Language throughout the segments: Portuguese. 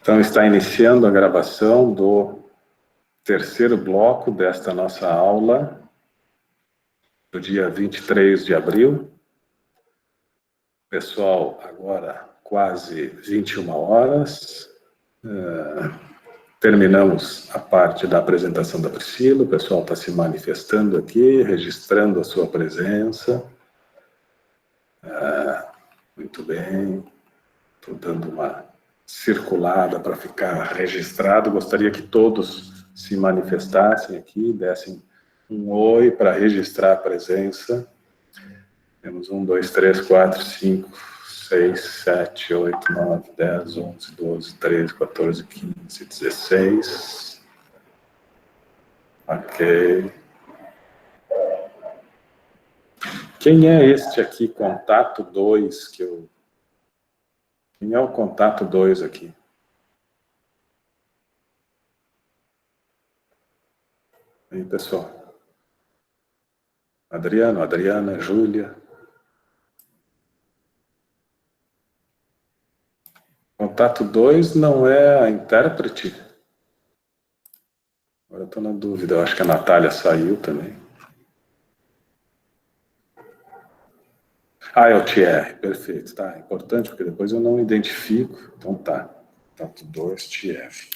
Então, está iniciando a gravação do terceiro bloco desta nossa aula, do dia 23 de abril. Pessoal, agora quase 21 horas. Terminamos a parte da apresentação da Priscila, o pessoal está se manifestando aqui, registrando a sua presença. Muito bem. Estou dando uma circulada para ficar registrado. Gostaria que todos se manifestassem aqui, dessem um oi para registrar a presença. Temos 1, 2, 3, 4, 5, 6, 7, 8, 9, 10, 11, 12, 13, 14, 15, 16. Ok. Quem é este aqui, contato 2, que eu... Quem é o contato 2 aqui? E aí, pessoal? Adriano, Adriana, Júlia. Contato 2 não é a intérprete? Agora eu estou na dúvida, eu acho que a Natália saiu também. Ah, é o Thierry, perfeito, tá, importante, porque depois eu não identifico, então tá. Contato 2, Thierry.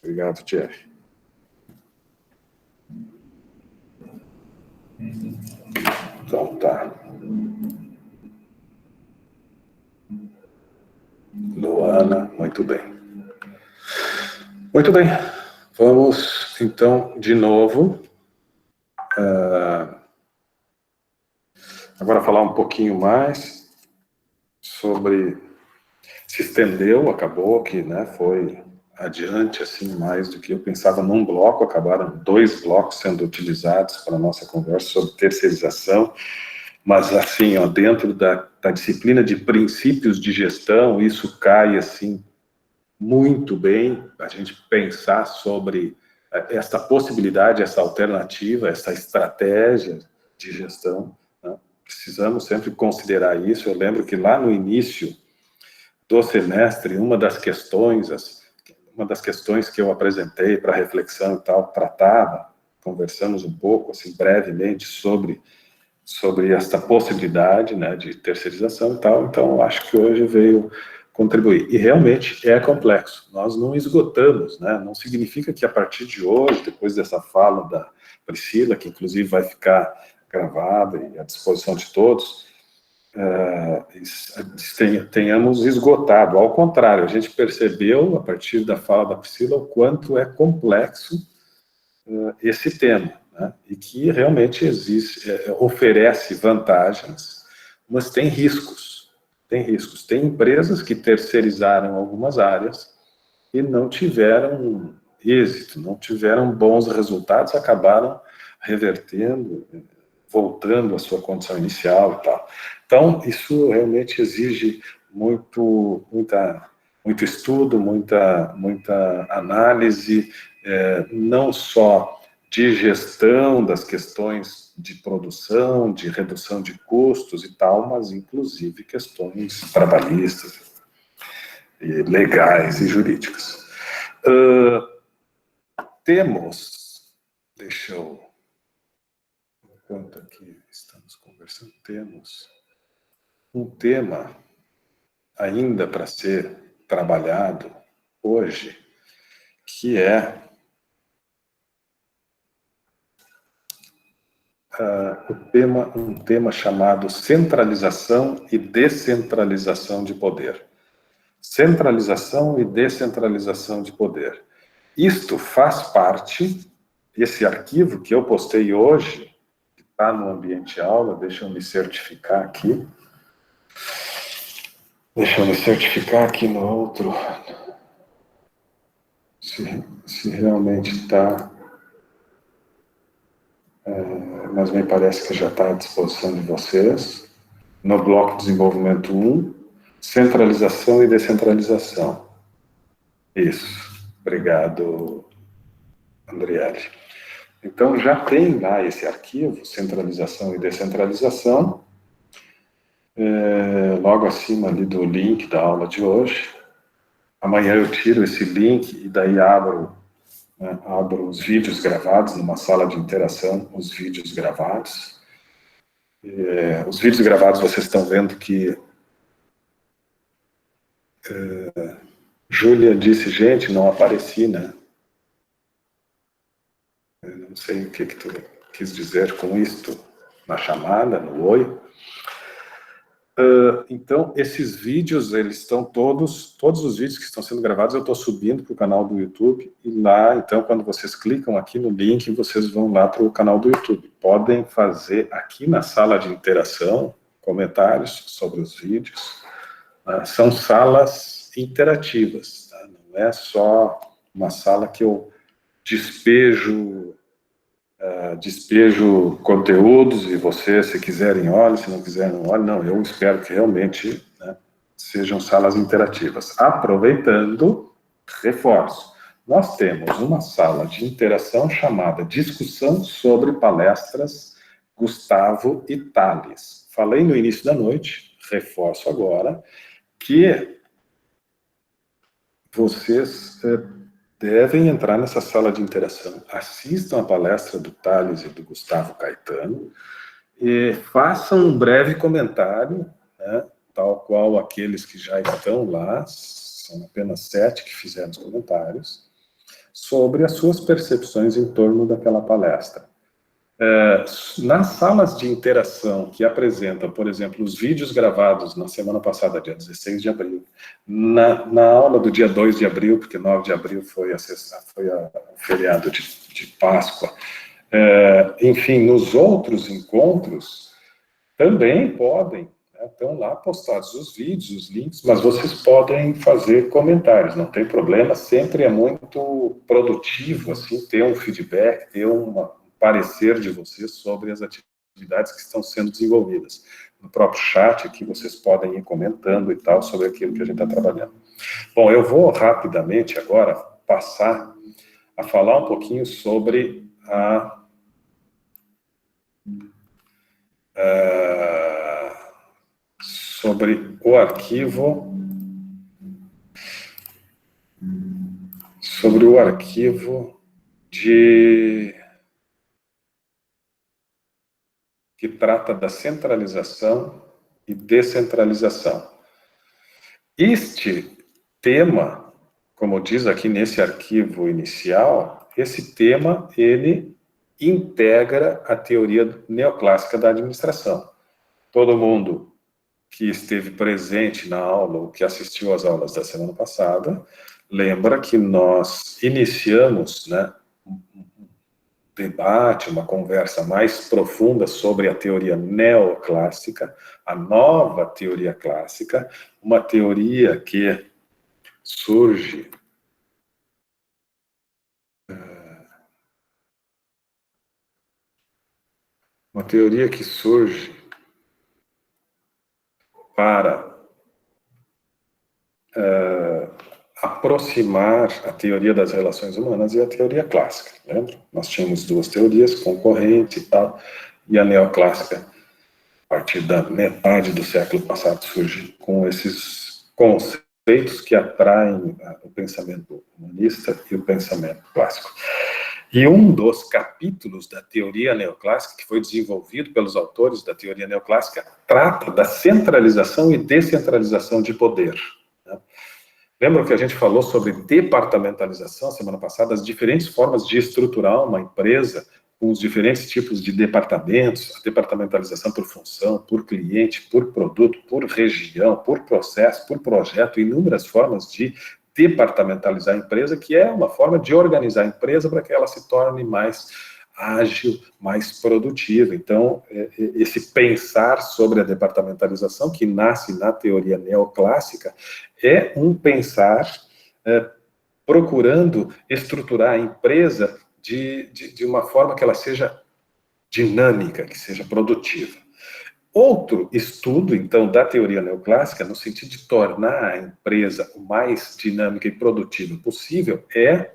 Obrigado, Thierry. Então tá. Luana, muito bem. Muito bem, vamos então de novo. Agora falar um pouquinho mais sobre... Se estendeu, acabou que, né, foi adiante, assim, mais do que eu pensava num bloco, acabaram 2 blocos sendo utilizados para a nossa conversa sobre terceirização, mas assim, ó, dentro da disciplina de princípios de gestão, isso cai, assim, muito bem, a gente pensar sobre esta possibilidade, essa alternativa, essa estratégia de gestão, né? Precisamos sempre considerar isso. Eu lembro que lá no início do semestre, uma das questões que eu apresentei para reflexão e tal, conversamos um pouco, assim, brevemente sobre esta possibilidade, né, de terceirização e tal, então acho que hoje veio contribuir. E realmente é complexo, nós não esgotamos, né, não significa que a partir de hoje, depois dessa fala da Priscila, que inclusive vai ficar gravada e à disposição de todos, tenhamos esgotado. Ao contrário, a gente percebeu, a partir da fala da Priscila, o quanto é complexo esse tema, né? E que realmente existe, oferece vantagens, mas tem riscos. Tem riscos. Tem empresas que terceirizaram algumas áreas e não tiveram êxito, não tiveram bons resultados, acabaram revertendo, voltando à sua condição inicial e tal. Então, isso realmente exige muito estudo, muita análise, não só de gestão das questões de produção, de redução de custos e tal, mas inclusive questões trabalhistas, e legais e jurídicas. Deixa eu... Enquanto aqui estamos conversando, temos um tema ainda para ser trabalhado hoje, que é um tema chamado centralização e descentralização de poder. Centralização e descentralização de poder. Isto faz parte, esse arquivo que eu postei hoje, que está no ambiente aula, deixa eu me certificar aqui. Deixa eu me certificar aqui no outro, se realmente está, mas me parece que já está à disposição de vocês. No bloco Desenvolvimento 1, centralização e descentralização. Isso, obrigado, Andriele. Então, já tem lá esse arquivo, centralização e descentralização, logo acima ali do link da aula de hoje. Amanhã eu tiro esse link e daí abro os vídeos gravados numa sala de interação, os vídeos gravados. Os vídeos gravados vocês estão vendo que Júlia disse, gente, não apareci, né? Eu não sei o que tu quis dizer com isto na chamada, no oi. Então, esses vídeos, eles estão todos os vídeos que estão sendo gravados, eu estou subindo para o canal do YouTube, e lá, então, quando vocês clicam aqui no link, vocês vão lá para o canal do YouTube. Podem fazer aqui na sala de interação, comentários sobre os vídeos. São salas interativas, tá? Não é só uma sala que eu despejo conteúdos e vocês, se quiserem, olhem, se não quiserem, não olhem. Não, eu espero que realmente, né, sejam salas interativas. Aproveitando, reforço, nós temos uma sala de interação chamada Discussão sobre Palestras Gustavo e Tales. Falei no início da noite, reforço agora, que vocês devem entrar nessa sala de interação, assistam a palestra do Tales e do Gustavo Caetano, e façam um breve comentário, né, tal qual aqueles que já estão lá, são apenas 7 que fizeram os comentários, sobre as suas percepções em torno daquela palestra. Nas salas de interação que apresentam, por exemplo, os vídeos gravados na semana passada, dia 16 de abril, na aula do dia 2 de abril, porque 9 de abril foi o feriado de Páscoa, enfim, nos outros encontros, também podem, né, estão lá postados os vídeos, os links, mas vocês podem fazer comentários, não tem problema, sempre é muito produtivo, assim, ter um feedback, ter parecer de vocês sobre as atividades que estão sendo desenvolvidas. No próprio chat aqui, vocês podem ir comentando e tal, sobre aquilo que a gente está trabalhando. Bom, eu vou rapidamente agora passar a falar um pouquinho sobre sobre o arquivo que trata da centralização e descentralização. Este tema, como diz aqui nesse arquivo inicial, esse tema, ele integra a teoria neoclássica da administração. Todo mundo que esteve presente na aula, ou que assistiu às aulas da semana passada, lembra que nós iniciamos, né, debate, uma conversa mais profunda sobre a teoria neoclássica, a nova teoria clássica, uma teoria que surge para aproximar a teoria das relações humanas e a teoria clássica, lembra? Nós tínhamos duas teorias concorrentes e tal, e a neoclássica, a partir da metade do século passado, surge com esses conceitos que atraem o pensamento humanista e o pensamento clássico. E um dos capítulos da teoria neoclássica, que foi desenvolvido pelos autores da teoria neoclássica, trata da centralização e descentralização de poder, né? Lembram que a gente falou sobre departamentalização semana passada, as diferentes formas de estruturar uma empresa com os diferentes tipos de departamentos, a departamentalização por função, por cliente, por produto, por região, por processo, por projeto, inúmeras formas de departamentalizar a empresa, que é uma forma de organizar a empresa para que ela se torne mais ágil, mais produtiva. Então, esse pensar sobre a departamentalização, que nasce na teoria neoclássica, é um pensar procurando estruturar a empresa de uma forma que ela seja dinâmica, que seja produtiva. Outro estudo, então, da teoria neoclássica, no sentido de tornar a empresa o mais dinâmica e produtiva possível, é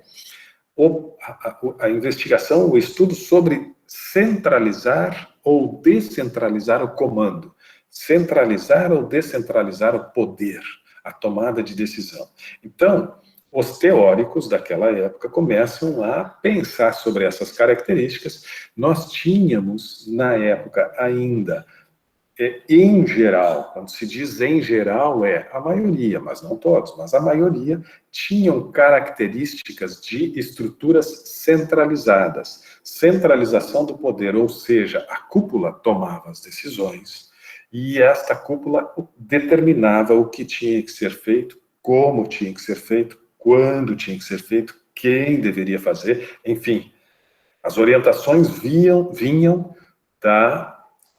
a investigação, o estudo sobre centralizar ou descentralizar o comando, centralizar ou descentralizar o poder, a tomada de decisão. Então, os teóricos daquela época começam a pensar sobre essas características. Nós tínhamos, na época ainda, em geral, quando se diz em geral, é a maioria, mas não todos, mas a maioria tinham características de estruturas centralizadas. Centralização do poder, ou seja, a cúpula tomava as decisões e esta cúpula determinava o que tinha que ser feito, como tinha que ser feito, quando tinha que ser feito, quem deveria fazer, enfim. As orientações vinham da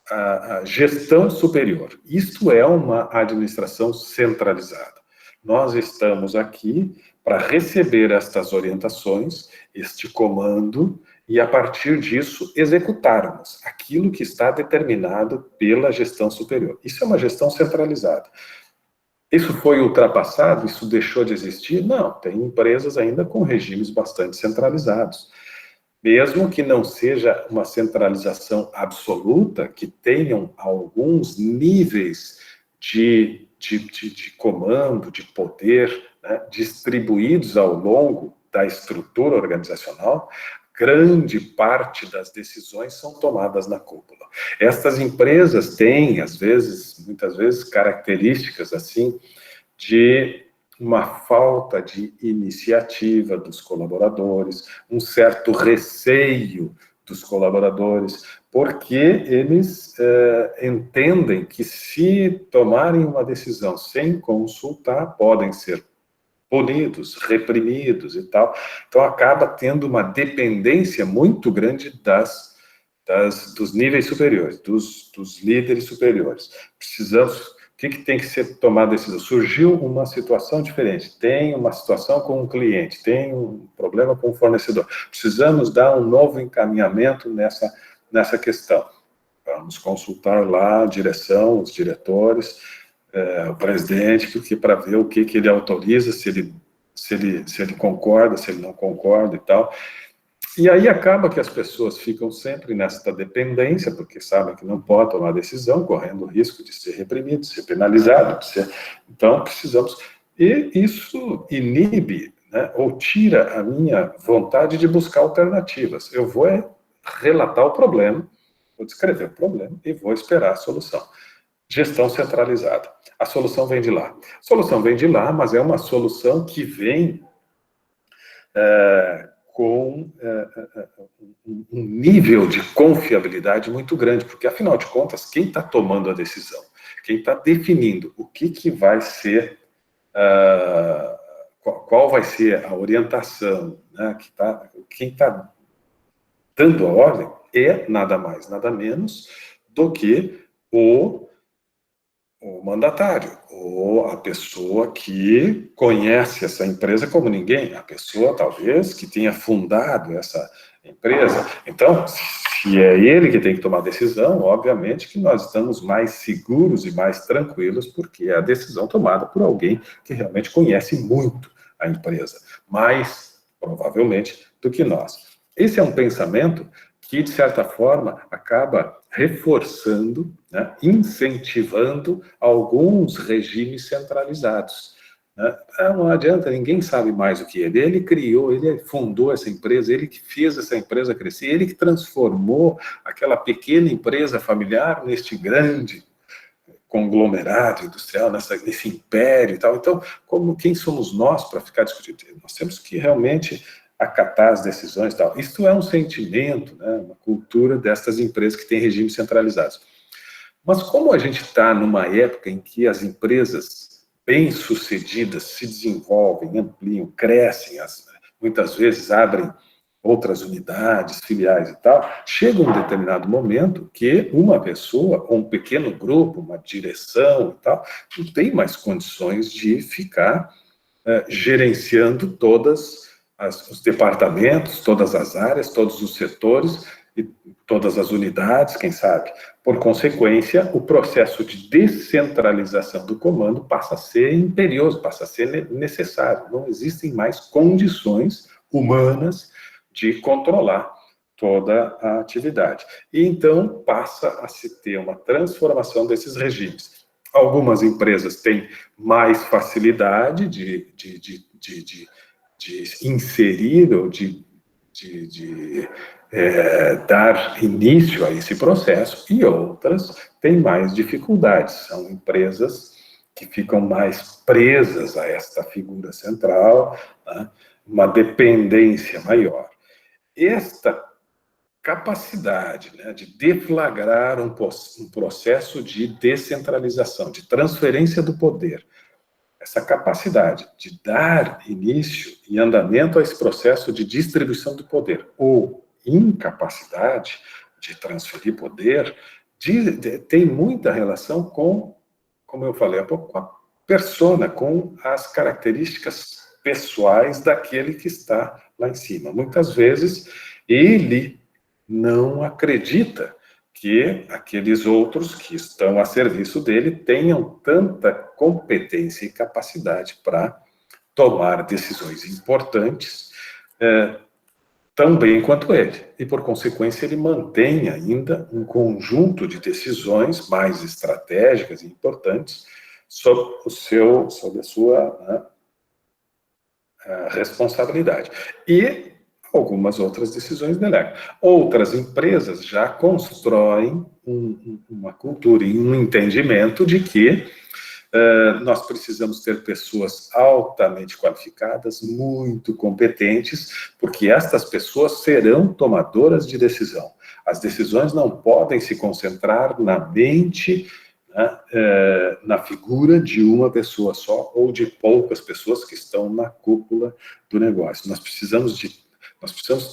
a gestão superior. Isto é uma administração centralizada. Nós estamos aqui para receber estas orientações, este comando, e a partir disso executarmos aquilo que está determinado pela gestão superior. Isso é uma gestão centralizada. Isso foi ultrapassado? Isso deixou de existir? Não, tem empresas ainda com regimes bastante centralizados. Mesmo que não seja uma centralização absoluta, que tenham alguns níveis de comando, de poder, né, distribuídos ao longo da estrutura organizacional, grande parte das decisões são tomadas na cúpula. Estas empresas têm, muitas vezes, características assim de uma falta de iniciativa dos colaboradores, um certo receio dos colaboradores, porque eles entendem que se tomarem uma decisão sem consultar, podem ser punidos, reprimidos e tal. Então, acaba tendo uma dependência muito grande dos níveis superiores, dos líderes superiores. Precisamos... O que tem que ser tomado decisão? Surgiu uma situação diferente, tem uma situação com um cliente, tem um problema com o fornecedor. Precisamos dar um novo encaminhamento nessa questão. Vamos consultar lá a direção, os diretores, o presidente, porque para ver o que ele autoriza, se ele concorda, se ele não concorda e tal. E aí acaba que as pessoas ficam sempre nessa dependência, porque sabem que não pode tomar decisão, correndo o risco de ser reprimido, de ser penalizado, Então, precisamos... E isso inibe, né, ou tira a minha vontade de buscar alternativas. Eu vou relatar o problema, vou descrever o problema e vou esperar a solução. Gestão centralizada. A solução vem de lá. A solução vem de lá, mas é uma solução que vem... com um nível de confiabilidade muito grande, porque, afinal de contas, quem está tomando a decisão, quem está definindo o que vai ser, qual vai ser a orientação, né, quem está dando a ordem é nada mais, nada menos do que o mandatário, ou a pessoa que conhece essa empresa como ninguém, a pessoa, talvez, que tenha fundado essa empresa. Então, se é ele que tem que tomar a decisão, obviamente que nós estamos mais seguros e mais tranquilos, porque é a decisão tomada por alguém que realmente conhece muito a empresa, mais, provavelmente, do que nós. Esse é um pensamento que, de certa forma, acaba reforçando, né, incentivando alguns regimes centralizados. Né? Não adianta, ninguém sabe mais do que ele. Ele criou, ele fundou essa empresa, ele que fez essa empresa crescer, ele que transformou aquela pequena empresa familiar neste grande conglomerado industrial, nesse império e tal. Então, quem somos nós para ficar discutindo? Nós temos que realmente acatar as decisões e tal. Isto é um sentimento, né, uma cultura destas empresas que têm regimes centralizados. Mas como a gente está numa época em que as empresas bem-sucedidas se desenvolvem, ampliam, crescem, muitas vezes abrem outras unidades, filiais e tal, chega um determinado momento que uma pessoa, ou um pequeno grupo, uma direção e tal, não tem mais condições de ficar gerenciando todos os departamentos, todas as áreas, todos os setores e todas as unidades, quem sabe. Por consequência, o processo de descentralização do comando passa a ser imperioso, passa a ser necessário. Não existem mais condições humanas de controlar toda a atividade. E então passa a se ter uma transformação desses regimes. Algumas empresas têm mais facilidade de inserir ou dar início a esse processo, e outras têm mais dificuldades. São empresas que ficam mais presas a esta figura central, né? Uma dependência maior. Esta capacidade, né, de deflagrar um processo de descentralização, de transferência do poder, essa capacidade de dar início e andamento a esse processo de distribuição do poder, ou incapacidade de transferir poder, tem muita relação com, como eu falei há pouco, com a persona, com as características pessoais daquele que está lá em cima. Muitas vezes, ele não acredita que aqueles outros que estão a serviço dele tenham tanta competência e capacidade para tomar decisões importantes tão bem quanto ele. E, por consequência, ele mantém ainda um conjunto de decisões mais estratégicas e importantes sob a sua, né, responsabilidade. E algumas outras decisões delegam. Outras empresas já constroem uma cultura e um entendimento de que nós precisamos ter pessoas altamente qualificadas, muito competentes, porque estas pessoas serão tomadoras de decisão. As decisões não podem se concentrar na mente, né, na figura de uma pessoa só, ou de poucas pessoas que estão na cúpula do negócio. Nós precisamos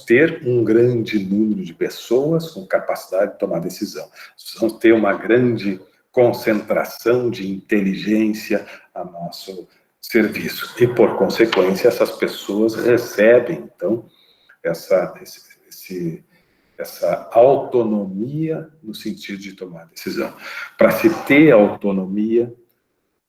ter um grande número de pessoas com capacidade de tomar decisão. Nós precisamos ter uma grande concentração de inteligência a nosso serviço. E, por consequência, essas pessoas recebem, então, essa autonomia no sentido de tomar decisão. Para se ter autonomia,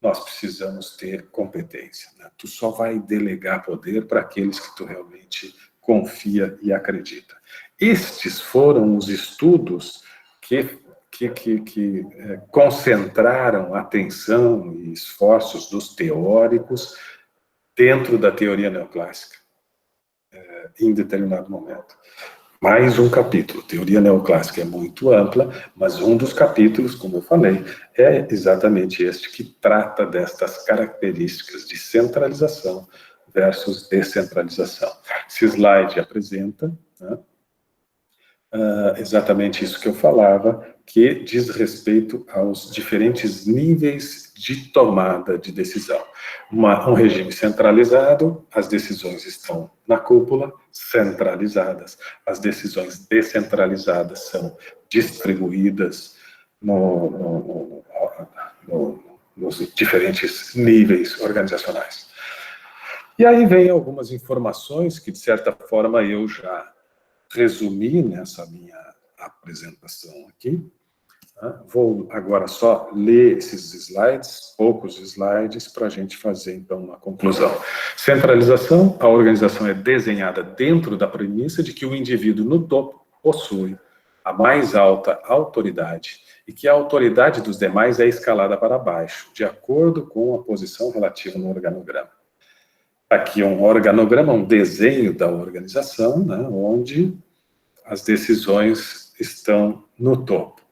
nós precisamos ter competência, né? Tu só vai delegar poder para aqueles que tu realmente confia e acredita. Estes foram os estudos que concentraram atenção e esforços dos teóricos dentro da teoria neoclássica, em determinado momento. Mais um capítulo. Teoria neoclássica é muito ampla, mas um dos capítulos, como eu falei, é exatamente este que trata destas características de centralização versus descentralização. Esse slide apresenta, né, exatamente isso que eu falava, que diz respeito aos diferentes níveis de tomada de decisão. Um regime centralizado, as decisões estão na cúpula, centralizadas. As decisões descentralizadas são distribuídas nos diferentes níveis organizacionais. E aí vem algumas informações que, de certa forma, eu já resumi nessa minha apresentação aqui. Vou agora só ler esses slides, poucos slides, para a gente fazer, então, uma conclusão. Centralização: a organização é desenhada dentro da premissa de que o indivíduo no topo possui a mais alta autoridade e que a autoridade dos demais é escalada para baixo, de acordo com a posição relativa no organograma. Aqui um organograma, um desenho da organização, né, onde as decisões estão no topo.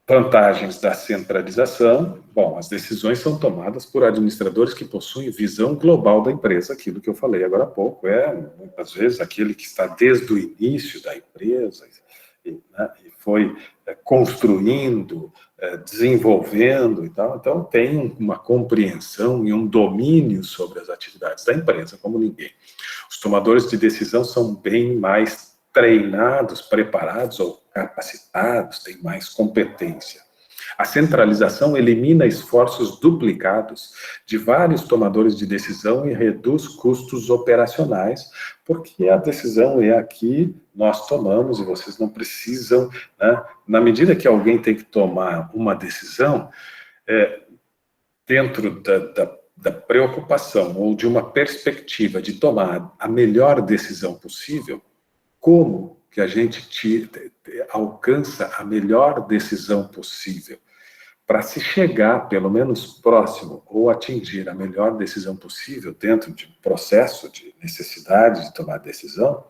Vantagens da centralização: bom, as decisões são tomadas por administradores que possuem visão global da empresa, aquilo que eu falei agora há pouco, muitas vezes aquele que está desde o início da empresa, né, e foi construindo, desenvolvendo e tal, então tem uma compreensão e um domínio sobre as atividades da empresa como ninguém. Os tomadores de decisão são bem mais treinados, preparados ou capacitados, têm mais competência. A centralização elimina esforços duplicados de vários tomadores de decisão e reduz custos operacionais, porque a decisão é aqui, nós tomamos e vocês não precisam, né? Na medida que alguém tem que tomar uma decisão, dentro da preocupação ou de uma perspectiva de tomar a melhor decisão possível, como que a gente alcança a melhor decisão possível? para se chegar, pelo menos próximo, ou atingir a melhor decisão possível dentro de um processo de necessidade de tomar decisão,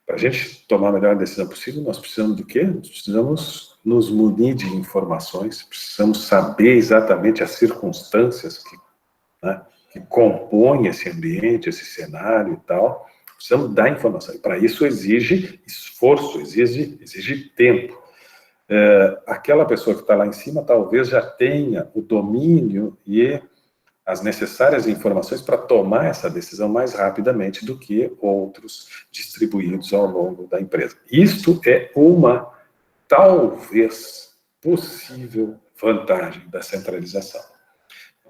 para a gente tomar a melhor decisão possível, nós precisamos do quê? Nós precisamos nos munir de informações, precisamos saber exatamente as circunstâncias que compõem esse ambiente, esse cenário e tal. Precisamos dar informação. E para isso exige esforço, exige tempo. Aquela pessoa que está lá em cima talvez já tenha o domínio e as necessárias informações para tomar essa decisão mais rapidamente do que outros distribuídos ao longo da empresa. Isto é uma, talvez, possível vantagem da centralização.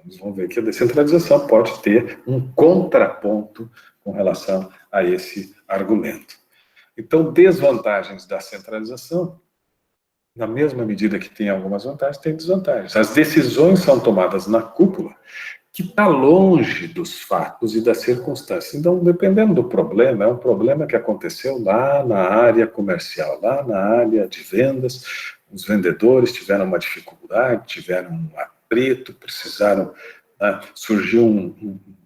Nós vamos ver que a descentralização pode ter um contraponto com relação a esse argumento. Então, desvantagens da centralização, na mesma medida que tem algumas vantagens, tem desvantagens. As decisões são tomadas na cúpula, que está longe dos fatos e das circunstâncias. Então, dependendo do problema, é um problema que aconteceu lá na área comercial, lá na área de vendas, os vendedores tiveram uma dificuldade, tiveram um atrito, precisaram, surgiu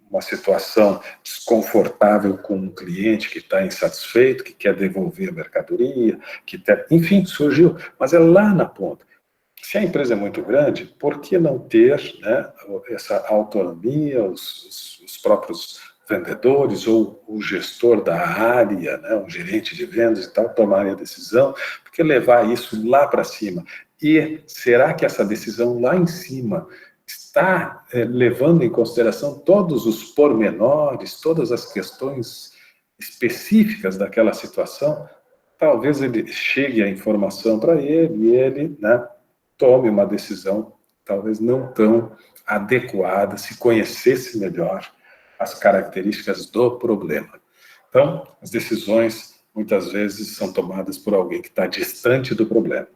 uma situação desconfortável com um cliente que está insatisfeito, que quer devolver a mercadoria, enfim, surgiu, mas é lá na ponta. Se a empresa é muito grande, por que não ter essa autonomia, os próprios vendedores ou o gestor da área, o gerente de vendas e tal, tomarem a decisão? Por que levar isso lá para cima? E será que essa decisão lá em cima está levando em consideração todos os pormenores, todas as questões específicas daquela situação? Talvez ele chegue a informação para ele e ele, tome uma decisão talvez não tão adequada, se conhecesse melhor as características do problema. Então, as decisões muitas vezes são tomadas por alguém que está distante do problema.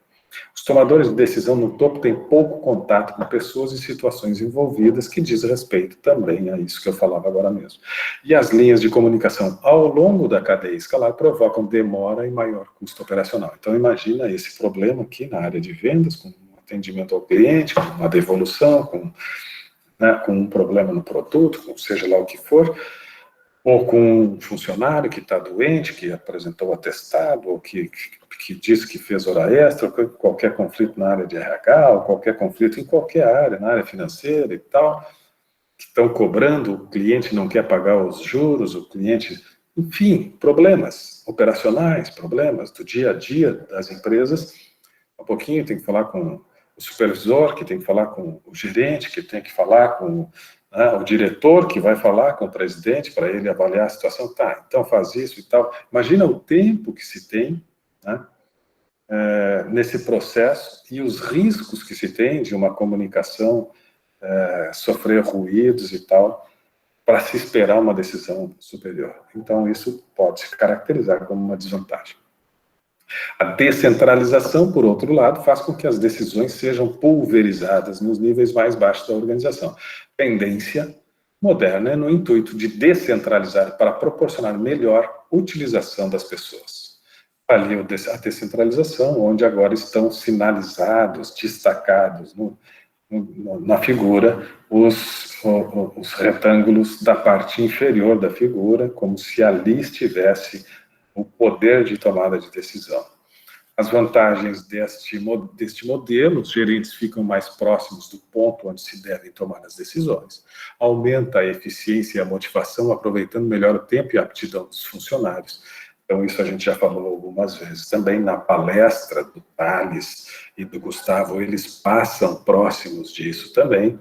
Os tomadores de decisão no topo têm pouco contato com pessoas e situações envolvidas, que diz respeito também a isso que eu falava agora mesmo. E as linhas de comunicação ao longo da cadeia escalar provocam demora e maior custo operacional. Então, imagina esse problema aqui na área de vendas, com atendimento ao cliente, com uma devolução, com um problema no produto, com seja lá o que for, ou com um funcionário que está doente, que apresentou atestado, ou que disse que fez hora extra, ou qualquer conflito na área de RH, ou qualquer conflito em qualquer área, na área financeira e tal, que estão cobrando, o cliente não quer pagar os juros, o cliente... Enfim, problemas operacionais, problemas do dia a dia das empresas. Um pouquinho tem que falar com o supervisor, que tem que falar com o gerente, que tem que falar com o diretor, que vai falar com o presidente para ele avaliar a situação. Tá, então faz isso e tal. Imagina o tempo que se tem nesse processo e os riscos que se tem de uma comunicação sofrer ruídos e tal, para se esperar uma decisão superior. Então, isso pode se caracterizar como uma desvantagem. A descentralização, por outro lado, faz com que as decisões sejam pulverizadas nos níveis mais baixos da organização. Tendência moderna é no intuito de descentralizar para proporcionar melhor utilização das pessoas. Ali a descentralização, onde agora estão sinalizados, destacados na figura, os retângulos da parte inferior da figura, como se ali estivesse o poder de tomada de decisão. As vantagens deste modelo, os gerentes ficam mais próximos do ponto onde se devem tomar as decisões, aumenta a eficiência e a motivação, aproveitando melhor o tempo e a aptidão dos funcionários. Então, isso a gente já falou algumas vezes. Também na palestra do Thales e do Gustavo, eles passam próximos disso também,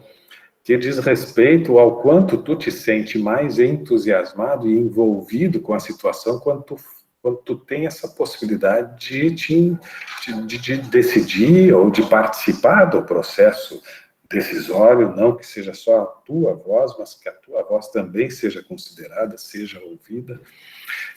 que diz respeito ao quanto tu te sente mais entusiasmado e envolvido com a situação quando tu tem essa possibilidade de decidir ou de participar do processo decisório, não que seja só a tua voz, mas que a tua voz também seja considerada, seja ouvida,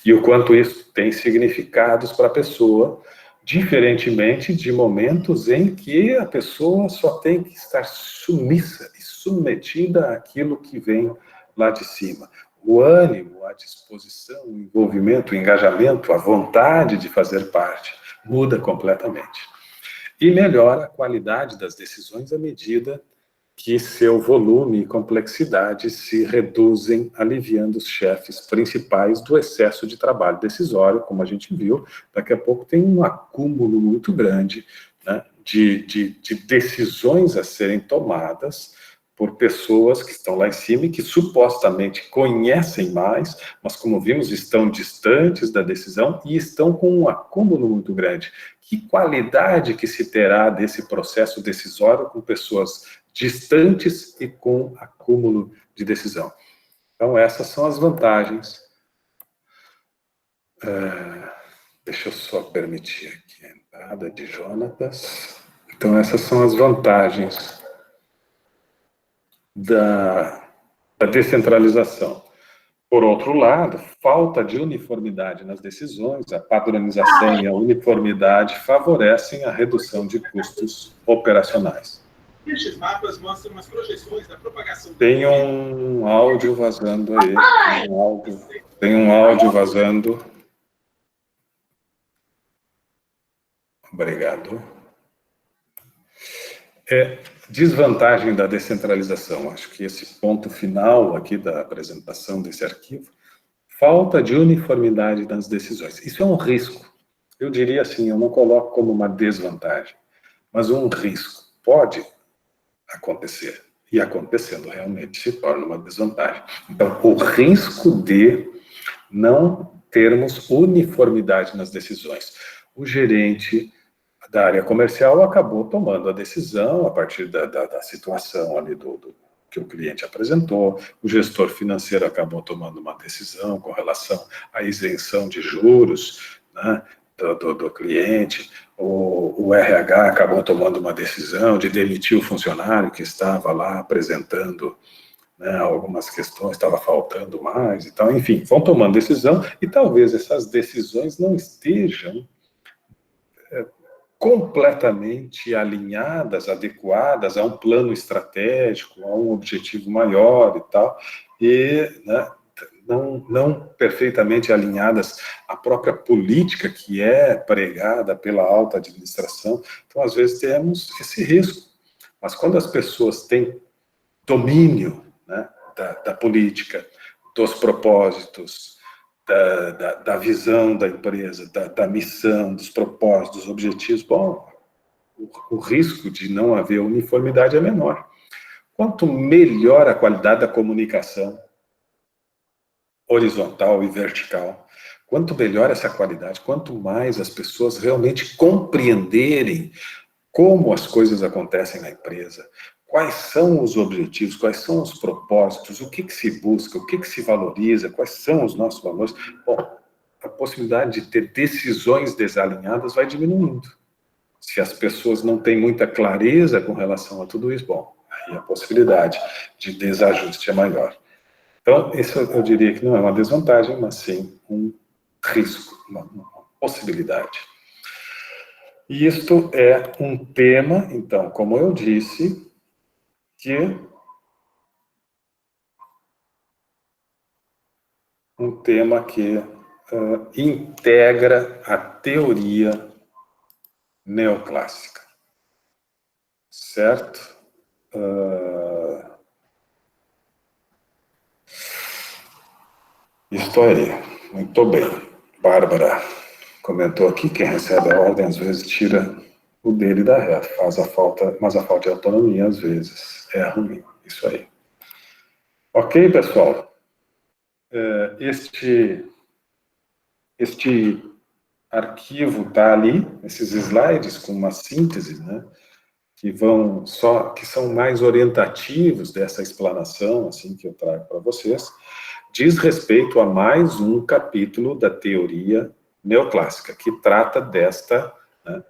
e o quanto isso tem significados para a pessoa, diferentemente de momentos em que a pessoa só tem que estar submissa e submetida àquilo que vem lá de cima. O ânimo, a disposição, o envolvimento, o engajamento, a vontade de fazer parte muda completamente. e melhora a qualidade das decisões à medida que seu volume e complexidade se reduzem, aliviando os chefes principais do excesso de trabalho decisório, como a gente viu. Daqui a pouco tem um acúmulo muito grande, né, de decisões a serem tomadas por pessoas que estão lá em cima e que supostamente conhecem mais, mas, como vimos, estão distantes da decisão e estão com um acúmulo muito grande. Que qualidade que se terá desse processo decisório com pessoas distantes e com acúmulo de decisão? Então, essas são as vantagens. Deixa eu só permitir aqui a entrada de Jonatas. Então, essas são as vantagens da descentralização. Por outro lado, falta de uniformidade nas decisões, a padronização e a uniformidade favorecem a redução de custos operacionais. Estes mapas mostram as projeções da propagação. Tem um áudio vazando aí. Tem um áudio vazando. Obrigado. Desvantagem da descentralização. Acho que esse ponto final aqui da apresentação desse arquivo, falta de uniformidade nas decisões. Isso é um risco. Eu diria assim, eu não coloco como uma desvantagem, mas um risco. Pode acontecer. E acontecendo realmente se torna uma desvantagem. Então, o risco de não termos uniformidade nas decisões. O gerente da área comercial acabou tomando a decisão a partir da situação ali que o cliente apresentou, o gestor financeiro acabou tomando uma decisão com relação à isenção de juros, né, do cliente, o RH acabou tomando uma decisão de demitir o funcionário que estava lá apresentando, né, algumas questões, estava faltando mais e tal, enfim, vão tomando decisão e talvez essas decisões não estejam completamente alinhadas, adequadas a um plano estratégico, a um objetivo maior e tal, e, né, não perfeitamente alinhadas à própria política que é pregada pela alta administração. Então, às vezes, temos esse risco. Mas quando as pessoas têm domínio, né, da política, dos propósitos, da visão da empresa, da missão, dos propósitos, dos objetivos, bom, o risco de não haver uniformidade é menor. Quanto melhor a qualidade da comunicação, horizontal e vertical, quanto melhor essa qualidade, quanto mais as pessoas realmente compreenderem como as coisas acontecem na empresa, quais são os objetivos, quais são os propósitos, o que se busca, o que se valoriza, quais são os nossos valores. Bom, a possibilidade de ter decisões desalinhadas vai diminuindo. Se as pessoas não têm muita clareza com relação a tudo isso, bom, aí a possibilidade de desajuste é maior. Então, isso eu diria que não é uma desvantagem, mas sim um risco, uma possibilidade. E isto é um tema, então, como eu disse, que integra a teoria neoclássica, certo? Estou aí, muito bem. Bárbara comentou aqui, quem recebe a ordem às vezes tira o dele da reta, faz a falta, mas a falta de autonomia às vezes é ruim, isso aí. Ok, pessoal? Este arquivo está ali, esses slides com uma síntese, né, que são mais orientativos dessa explanação, assim, que eu trago para vocês, diz respeito a mais um capítulo da teoria neoclássica, que trata desta, né,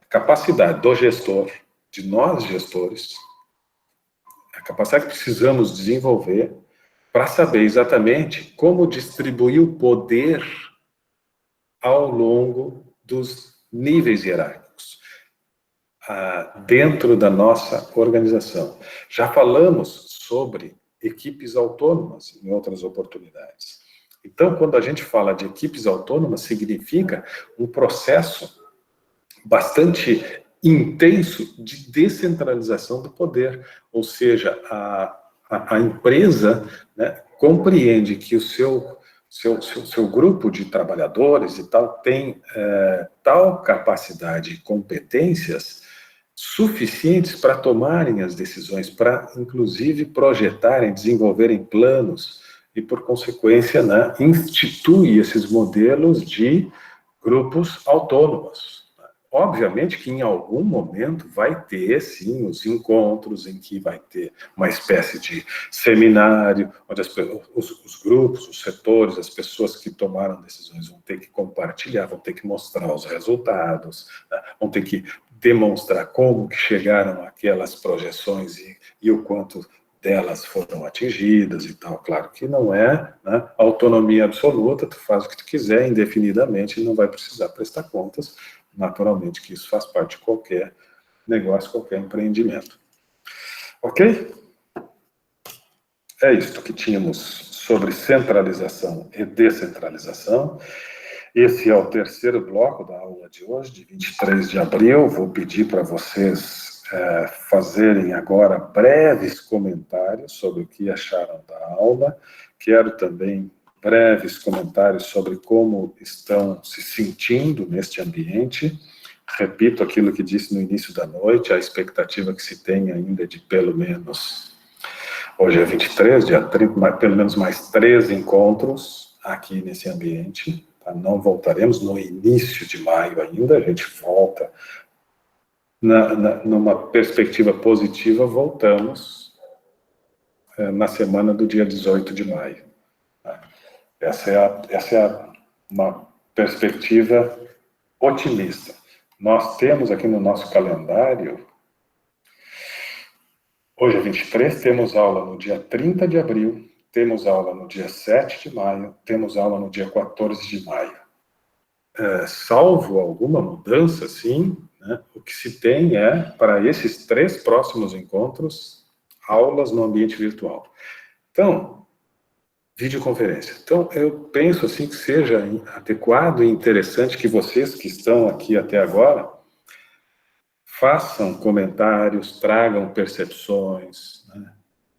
capacidade do gestor, de nós gestores, a capacidade que precisamos desenvolver para saber exatamente como distribuir o poder ao longo dos níveis hierárquicos, dentro da nossa organização. Já falamos sobre equipes autônomas em outras oportunidades. Então, quando a gente fala de equipes autônomas, significa um processo bastante intenso de descentralização do poder, ou seja, a empresa, né, compreende que o seu grupo de trabalhadores e tal tem tal capacidade e competências suficientes para tomarem as decisões, para, inclusive, projetarem, desenvolverem planos e, por consequência, né, institui esses modelos de grupos autônomos. Obviamente que em algum momento vai ter, sim, os encontros em que vai ter uma espécie de seminário, onde os grupos, os setores, as pessoas que tomaram decisões vão ter que compartilhar, vão ter que mostrar os resultados, né? Vão ter que demonstrar como que chegaram aquelas projeções e o quanto delas foram atingidas e tal. Claro que não é, né, autonomia absoluta, tu faz o que tu quiser indefinidamente e não vai precisar prestar contas. Naturalmente que isso faz parte de qualquer negócio, qualquer empreendimento. Ok? É isto que tínhamos sobre centralização e descentralização. Esse é o terceiro bloco da aula de hoje, de 23 de abril. Vou pedir para vocês fazerem agora breves comentários sobre o que acharam da aula. Quero também breves comentários sobre como estão se sentindo neste ambiente. Repito aquilo que disse no início da noite, a expectativa que se tem ainda de pelo menos, hoje é 23, dia 30, pelo menos mais 3 encontros aqui nesse ambiente. Tá? Não voltaremos no início de maio ainda, a gente volta numa perspectiva positiva, voltamos na semana do dia 18 de maio. Essa é uma perspectiva otimista. Nós temos aqui no nosso calendário, hoje é 23, temos aula no dia 30 de abril, temos aula no dia 7 de maio, temos aula no dia 14 de maio. Salvo alguma mudança, sim, né, o que se tem é, para esses 3 próximos encontros, aulas no ambiente virtual. Então, videoconferência. Então, eu penso assim que seja adequado e interessante que vocês que estão aqui até agora façam comentários, tragam percepções, né,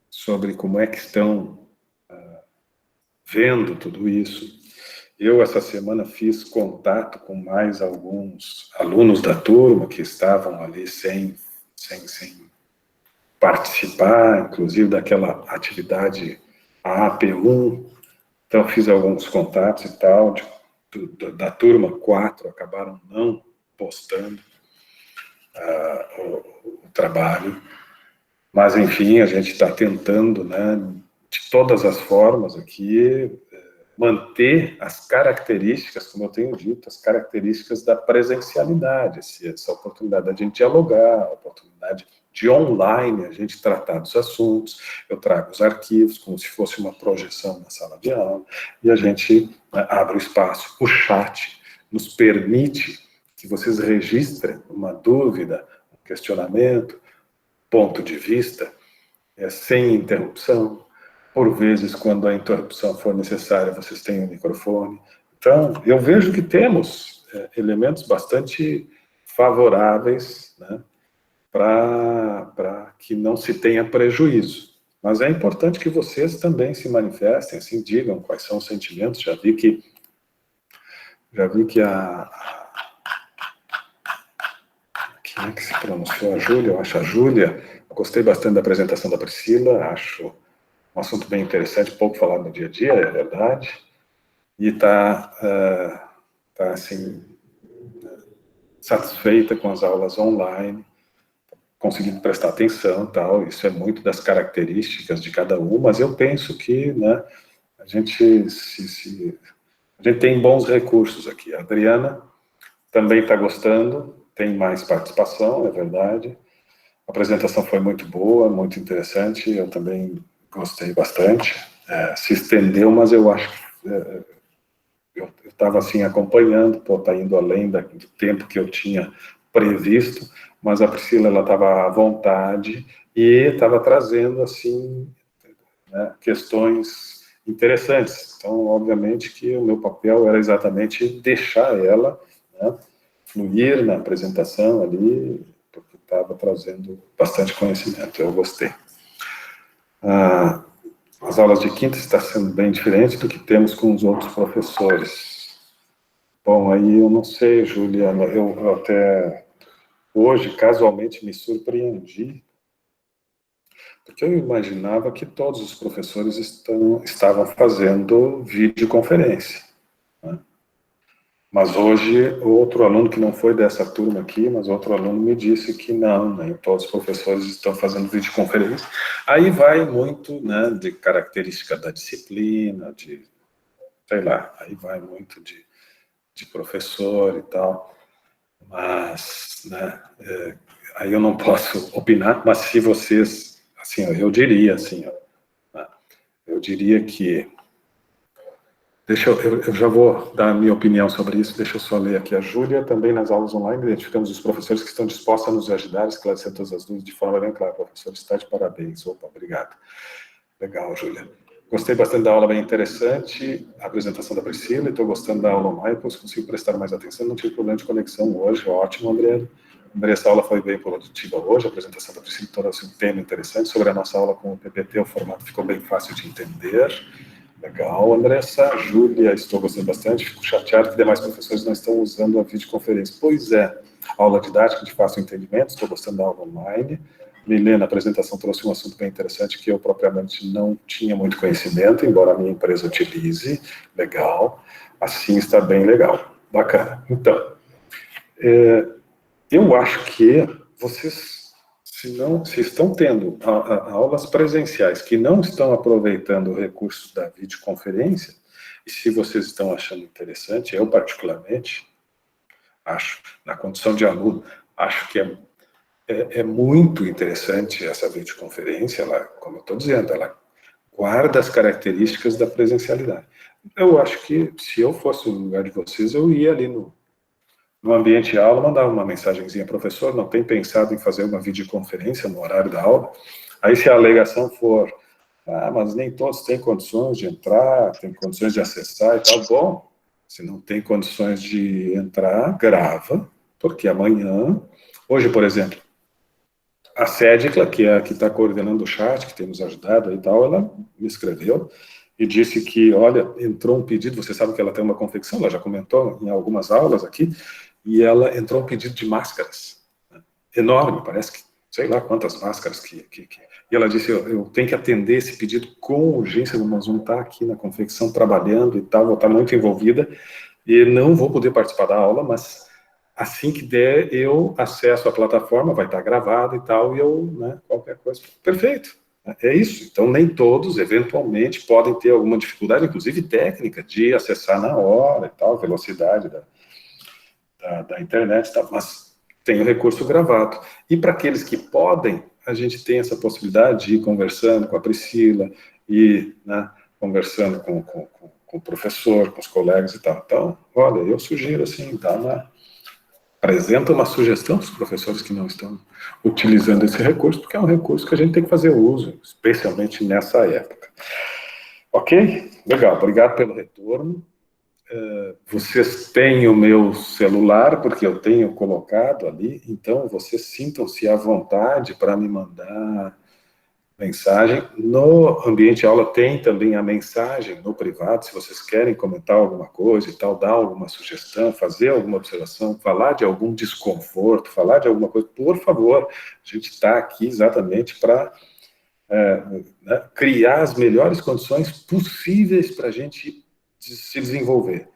sobre como é que estão vendo tudo isso. Eu, essa semana, fiz contato com mais alguns alunos da turma que estavam ali sem participar, inclusive daquela atividade AP1. Então, fiz alguns contatos e tal, da turma 4, acabaram não postando o trabalho. Mas, enfim, a gente está tentando, né, de todas as formas aqui, manter as características, como eu tenho dito, as características da presencialidade, essa oportunidade da gente dialogar, a oportunidade de online a gente tratar dos assuntos, eu trago os arquivos como se fosse uma projeção na sala de aula, e a gente abre o espaço. O chat nos permite que vocês registrem uma dúvida, um questionamento, ponto de vista, sem interrupção. Por vezes, quando a interrupção for necessária, vocês têm um microfone. Então, eu vejo que temos elementos bastante favoráveis, né, para que não se tenha prejuízo. Mas é importante que vocês também se manifestem, assim, digam quais são os sentimentos. Já vi que quem é que se pronunciou? A Júlia, eu acho a Júlia. Gostei bastante da apresentação da Priscila, acho um assunto bem interessante, pouco falado no dia a dia, é verdade, e está assim, satisfeita com as aulas online, conseguindo prestar atenção e tal. Isso é muito das características de cada um, mas eu penso que, né, a gente tem bons recursos aqui. A Adriana também está gostando, tem mais participação, é verdade. A apresentação foi muito boa, muito interessante, eu também gostei bastante. Se estendeu, mas eu acho que eu estava assim acompanhando, está indo além do tempo que eu tinha previsto, mas a Priscila ela estava à vontade e estava trazendo assim, né, questões interessantes. Então, obviamente que o meu papel era exatamente deixar ela, né, fluir na apresentação ali, estava trazendo bastante conhecimento, eu gostei. As aulas de quinta estão sendo bem diferentes do que temos com os outros professores. Bom, aí eu não sei, Juliana, eu até hoje, casualmente, me surpreendi, porque eu imaginava que todos os professores estavam fazendo videoconferência, né? Mas hoje, outro aluno que não foi dessa turma aqui, mas outro aluno me disse que não, né, todos os professores estão fazendo videoconferência. Aí vai muito, né, de característica da disciplina, de, sei lá, aí vai muito de professor e tal, mas, né, aí eu não posso opinar, mas se vocês, assim, eu diria assim, né, eu diria que eu já vou dar a minha opinião sobre isso, deixa eu só ler aqui. A Júlia, também nas aulas online, identificamos os professores que estão dispostos a nos ajudar a esclarecer todas as dúvidas de forma bem clara. Professor, está de parabéns. Opa, obrigado. Legal, Júlia. Gostei bastante da aula, bem interessante, a apresentação da Priscila, e estou gostando da aula online, pois consigo prestar mais atenção, não tive problema de conexão hoje, ótimo, André. André, essa aula foi bem produtiva hoje, a apresentação da Priscila trouxe um tema interessante sobre a nossa aula com o PPT, o formato ficou bem fácil de entender. Legal, Andressa. Júlia, estou gostando bastante, fico chateado que demais professores não estão usando a videoconferência. Pois é, aula didática de fácil entendimento, estou gostando da aula online. Milena, a apresentação trouxe um assunto bem interessante que eu propriamente não tinha muito conhecimento, embora a minha empresa utilize. Legal, assim está bem legal, bacana. Então, eu acho que vocês, se estão tendo aulas presenciais que não estão aproveitando o recurso da videoconferência, e se vocês estão achando interessante, eu particularmente acho, na condição de aluno, acho que é muito interessante essa videoconferência, ela, como eu estou dizendo, ela guarda as características da presencialidade. Eu acho que, se eu fosse no lugar de vocês, eu ia ali no ambiente de aula, mandava uma mensagenzinha, professor, não tem pensado em fazer uma videoconferência no horário da aula? Aí se a alegação for, mas nem todos têm condições de entrar, têm condições de acessar e tal, bom, se não tem condições de entrar, grava, porque amanhã, hoje, por exemplo, a Cédicla, que é a que está coordenando o chat, que tem nos ajudado e tal, ela me escreveu e disse que, olha, entrou um pedido, você sabe que ela tem uma confecção, ela já comentou em algumas aulas aqui, e ela entrou um pedido de máscaras, né, enorme, parece que, sei lá quantas máscaras e ela disse, eu tenho que atender esse pedido com urgência, nós vamos estar aqui na confecção trabalhando e tal, vou estar muito envolvida, e não vou poder participar da aula, mas assim que der, eu acesso a plataforma, vai estar gravado e tal, e eu, né, qualquer coisa, perfeito. É isso. Então, nem todos, eventualmente, podem ter alguma dificuldade, inclusive técnica, de acessar na hora e tal, velocidade da internet e tal, mas tem o recurso gravado. E para aqueles que podem, a gente tem essa possibilidade de ir conversando com a Priscila e, né, conversando com o professor, com os colegas e tal. Então, olha, eu sugiro, assim, apresenta uma sugestão para os professores que não estão utilizando esse recurso, porque é um recurso que a gente tem que fazer uso, especialmente nessa época. Ok? Legal, obrigado pelo retorno. Vocês têm o meu celular, porque eu tenho colocado ali, então vocês sintam-se à vontade para me mandar mensagem. No ambiente aula tem também a mensagem no privado, se vocês querem comentar alguma coisa e tal, dar alguma sugestão, fazer alguma observação, falar de algum desconforto, falar de alguma coisa, por favor, a gente está aqui exatamente para né, criar as melhores condições possíveis para a gente se desenvolver.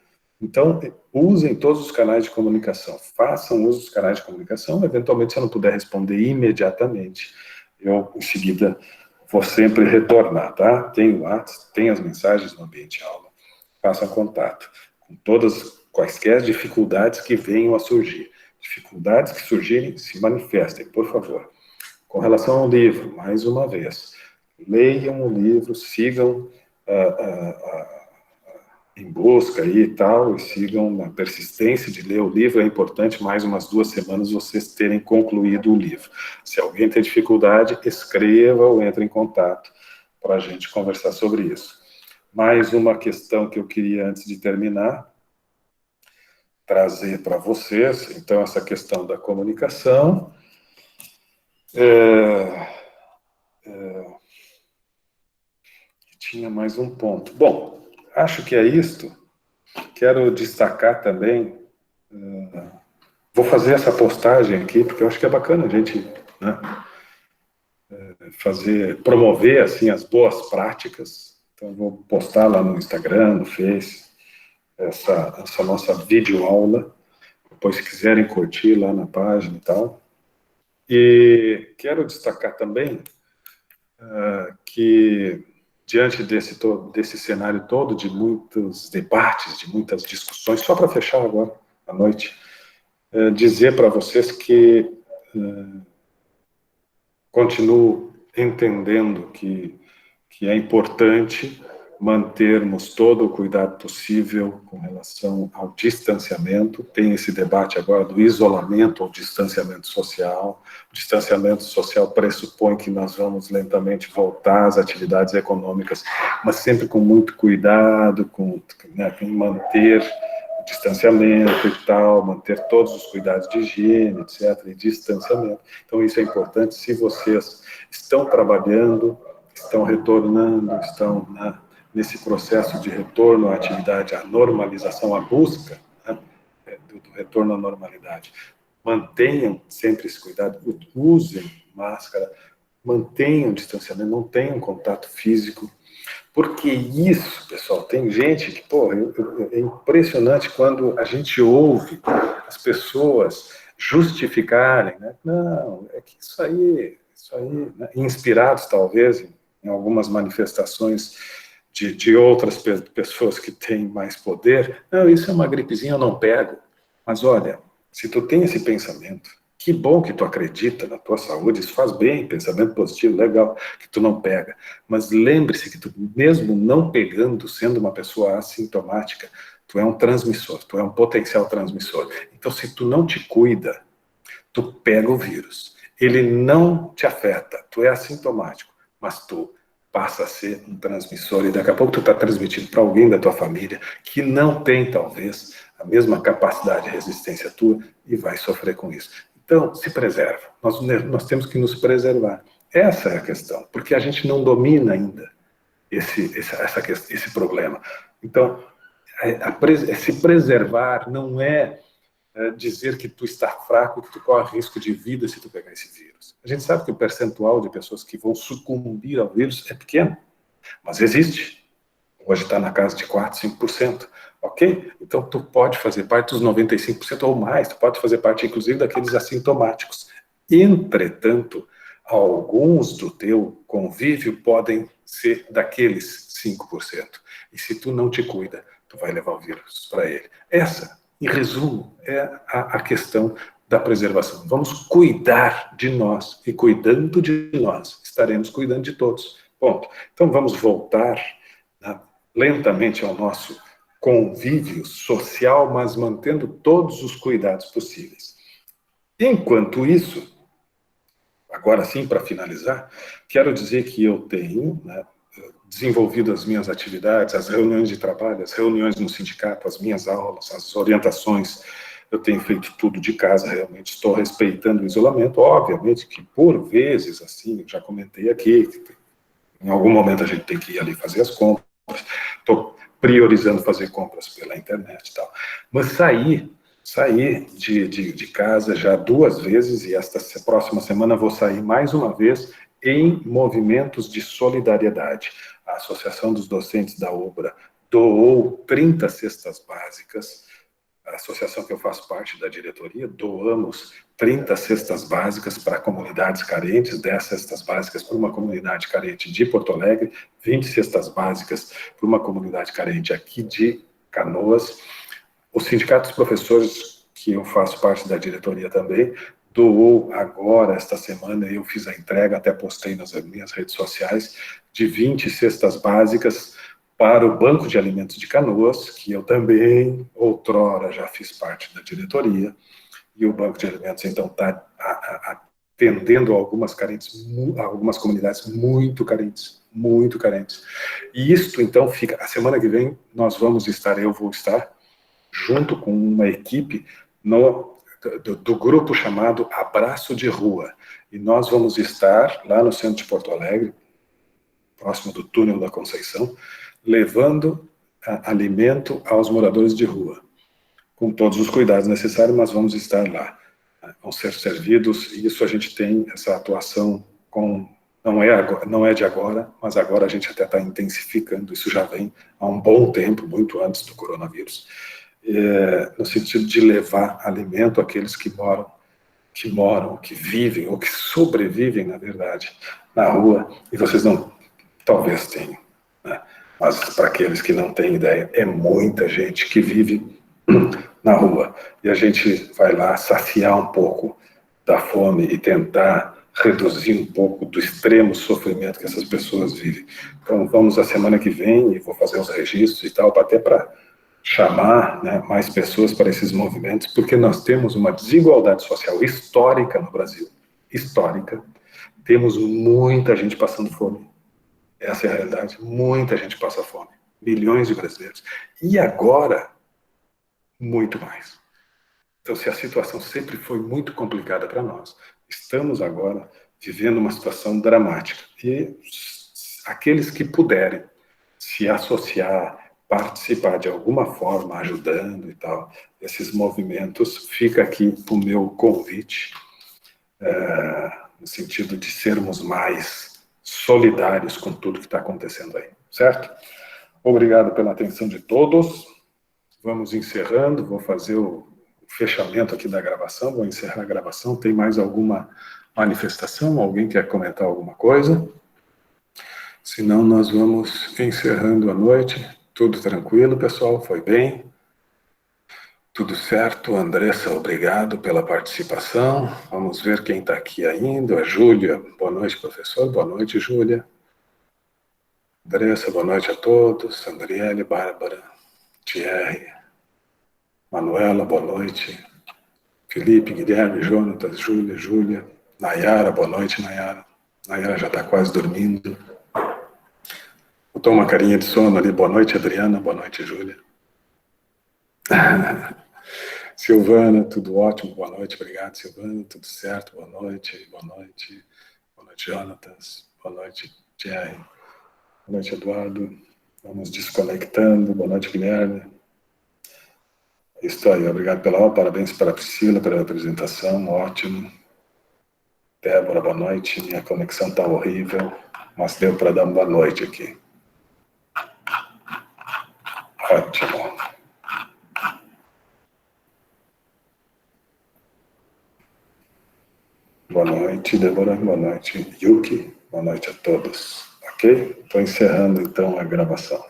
Então, usem todos os canais de comunicação, façam uso dos canais de comunicação, eventualmente, se eu não puder responder imediatamente, eu, em seguida, vou sempre retornar, tá? Tem o WhatsApp, tem as mensagens no ambiente aula, façam contato com todas, quaisquer dificuldades que venham a surgir. Dificuldades que surgirem, se manifestem, por favor. Com relação ao livro, mais uma vez, leiam o livro, sigam em busca aí e tal, e sigam na persistência de ler o livro. É importante, mais umas 2 semanas, vocês terem concluído o livro. Se alguém tem dificuldade, escreva ou entre em contato para a gente conversar sobre isso. Mais uma questão que eu queria, antes de terminar, trazer para vocês, então, essa questão da comunicação. Tinha mais um ponto. Bom, acho que é isto. Quero destacar também, vou fazer essa postagem aqui, porque eu acho que é bacana a gente, né, promover assim, as boas práticas. Então, vou postar lá no Instagram, no Face, essa nossa videoaula. Depois, se quiserem curtir lá na página e tal. E quero destacar também que, diante desse cenário todo, de muitos debates, de muitas discussões, só para fechar agora à noite, dizer para vocês que continuo entendendo que é importante mantermos todo o cuidado possível com relação ao distanciamento. Tem esse debate agora do isolamento ou distanciamento social. O distanciamento social pressupõe que nós vamos lentamente voltar às atividades econômicas, mas sempre com muito cuidado, com manter o distanciamento e tal, manter todos os cuidados de higiene, etc., e distanciamento. Então, isso é importante. Se vocês estão trabalhando, estão retornando, estão nesse processo de retorno à atividade, à normalização, à busca, né, do retorno à normalidade, mantenham sempre esse cuidado, usem máscara, mantenham o distanciamento, não tenham contato físico, porque isso, pessoal, tem gente que, pô, é impressionante quando a gente ouve as pessoas justificarem, né? Não, é que isso aí, né? Inspirados talvez em algumas manifestações de outras pessoas que têm mais poder, não, isso é uma gripezinha, eu não pego. Mas olha, se tu tem esse pensamento, que bom que tu acredita na tua saúde, isso faz bem, pensamento positivo, legal, que tu não pega. Mas lembre-se que tu, mesmo não pegando, sendo uma pessoa assintomática, tu é um transmissor, tu é um potencial transmissor. Então, se tu não te cuida, tu pega o vírus. Ele não te afeta, tu é assintomático, mas tu passa a ser um transmissor e daqui a pouco tu está transmitindo para alguém da tua família que não tem, talvez, a mesma capacidade de resistência tua e vai sofrer com isso. Então, se preserva. Nós temos que nos preservar. Essa é a questão, porque a gente não domina ainda esse problema. Então, se preservar não é dizer que tu está fraco, que tu corre risco de vida se tu pegar esse vírus. A gente sabe que o percentual de pessoas que vão sucumbir ao vírus é pequeno, mas existe. Hoje está na casa de 4, 5%. Ok? Então, tu pode fazer parte dos 95% ou mais, tu pode fazer parte, inclusive, daqueles assintomáticos. Entretanto, alguns do teu convívio podem ser daqueles 5%. E se tu não te cuida, tu vai levar o vírus para ele. Essa, em resumo, é a questão da preservação. Vamos cuidar de nós, e cuidando de nós, estaremos cuidando de todos. Ponto. Então, vamos voltar lentamente ao nosso convívio social, mas mantendo todos os cuidados possíveis. Enquanto isso, agora sim, para finalizar, quero dizer que eu tenho desenvolvido as minhas atividades, as reuniões de trabalho, as reuniões no sindicato, as minhas aulas, as orientações. Eu tenho feito tudo de casa, realmente estou respeitando o isolamento. Obviamente que, por vezes, assim, eu já comentei aqui, em algum momento a gente tem que ir ali fazer as compras. Estou priorizando fazer compras pela internet e tal. Mas saí de casa já 2 vezes, e esta próxima semana vou sair mais uma vez em movimentos de solidariedade. A Associação dos Docentes da UBRA doou 30 cestas básicas. A associação que eu faço parte da diretoria, doamos 30 cestas básicas para comunidades carentes, 10 cestas básicas para uma comunidade carente de Porto Alegre, 20 cestas básicas para uma comunidade carente aqui de Canoas. O Sindicato dos Professores, que eu faço parte da diretoria também, doou agora, esta semana, eu fiz a entrega, até postei nas minhas redes sociais, de 20 cestas básicas para o Banco de Alimentos de Canoas, que eu também, outrora, já fiz parte da diretoria, e o Banco de Alimentos, então, está atendendo algumas comunidades muito carentes, muito carentes. E isto, então, fica, a semana que vem, eu vou estar, junto com uma equipe, do grupo chamado Abraço de Rua. E nós vamos estar lá no centro de Porto Alegre, próximo do túnel da Conceição, levando alimento aos moradores de rua, com todos os cuidados necessários, mas vamos estar lá. Vão ser servidos, e isso a gente tem, essa atuação não é de agora, mas agora a gente até está intensificando, isso já vem há um bom tempo, muito antes do coronavírus, no sentido de levar alimento àqueles que vivem, ou que sobrevivem, na verdade, na rua, e vocês não, talvez tenham, né? Mas para aqueles que não têm ideia, é muita gente que vive na rua, e a gente vai lá saciar um pouco da fome e tentar reduzir um pouco do extremo sofrimento que essas pessoas vivem. Então vamos a semana que vem, e vou fazer os registros e tal, até para chamar, né, mais pessoas para esses movimentos, porque nós temos uma desigualdade social histórica no Brasil, histórica. Temos muita gente passando fome. Essa é a realidade. Muita gente passa fome. Milhões de brasileiros. E agora, muito mais. Então, se a situação sempre foi muito complicada para nós, estamos agora vivendo uma situação dramática. E aqueles que puderem se associar, participar de alguma forma, ajudando e tal, esses movimentos, fica aqui o meu convite, no sentido de sermos mais solidários com tudo que está acontecendo aí, certo? Obrigado pela atenção de todos. Vamos encerrando, vou fazer o fechamento aqui da gravação, vou encerrar a gravação. Tem mais alguma manifestação? Alguém quer comentar alguma coisa? Senão nós vamos encerrando a noite. Tudo tranquilo, pessoal? Foi bem? Tudo certo? Andressa, obrigado pela participação. Vamos ver quem está aqui ainda. A Júlia. Boa noite, professor. Boa noite, Júlia. Andressa, boa noite a todos. Andriele, Bárbara, Thierry, Manuela, boa noite. Felipe, Guilherme, Jonatas, Júlia, Nayara, boa noite, Nayara. Nayara já está quase dormindo. Botou uma carinha de sono ali. Boa noite, Adriana. Boa noite, Júlia. Silvana, tudo ótimo. Boa noite. Obrigado, Silvana. Tudo certo. Boa noite. Boa noite. Boa noite, Jonatas. Boa noite, Thierry. Boa noite, Eduardo. Vamos desconectando. Boa noite, Guilherme. Isso aí. Obrigado pela aula. Parabéns para a Priscila pela apresentação. Ótimo. Débora, boa noite. Minha conexão está horrível, mas deu para dar uma boa noite aqui. Ótimo. Boa noite, Débora. Boa noite, Yuki. Boa noite a todos. Ok? Estou encerrando, então, a gravação.